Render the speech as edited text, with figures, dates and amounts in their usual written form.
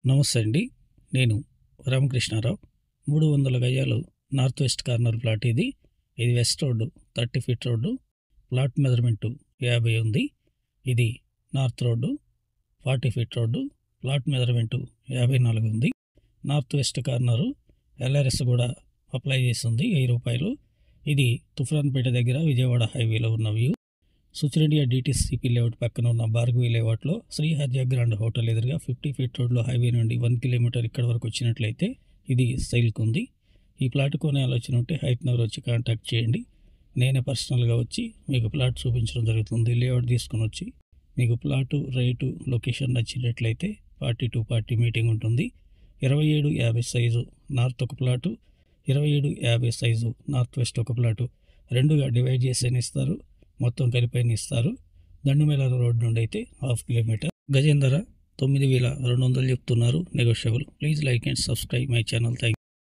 నమస్తే అండి. నేను రామకృష్ణారావు. 300 గజాలు నార్త్ వెస్ట్ కార్నర్ ప్లాట్ ఇది. ఇది west road 30 feet road. Plot measurement 50 ఉంది. ఇది north road 40 feet road. Plot measurement 54 ఉంది. నార్త్ వెస్ట్ కార్నరు LRS కూడా అప్లై చేస్తుంది 1000 రూపాయలు. ఇది తుఫ్రాన్పేట దగ్గర విజయవాడ హైవేలో ఉన్న వ్యూ. సుచిరెడ్డియా DTCP లేఅవుట్ పక్కన ఉన్న భార్గవి లేఅవుట్లో శ్రీ హర్జ గ్రాండ్ హోటల్ ఎదురుగా 50 ఫీట్ రోడ్లో హైవే నుండి 1 కిలోమీటర్ ఇక్కడ వరకు వచ్చినట్లయితే ఇది సేల్కి ఉంది. ఈ ప్లాట్ కొనే ఆలోచన ఉంటే హైట్ నగర్ వచ్చి కాంటాక్ట్ చేయండి. నేనే పర్సనల్గా వచ్చి మీకు ప్లాట్ చూపించడం జరుగుతుంది. లేఅవుట్ తీసుకుని వచ్చి మీకు ప్లాటు రేటు లొకేషన్ నచ్చినట్లయితే పార్టీ టు పార్టీ మీటింగ్ ఉంటుంది. 2750 సైజు నార్త్ ఒక ప్లాటు, 2750 సైజు నార్త్ వెస్ట్ ఒక ప్లాటు రెండుగా డివైడ్ చేసి ఇస్తారు. మొత్తం కలిపైన ఇస్తారు. దండుమేళ రోడ్ నుండి అయితే 1/2 కిలోమీటర్. గజేందర 9200 చెప్తున్నారు, negotiable. Please like and subscribe my channel. Thank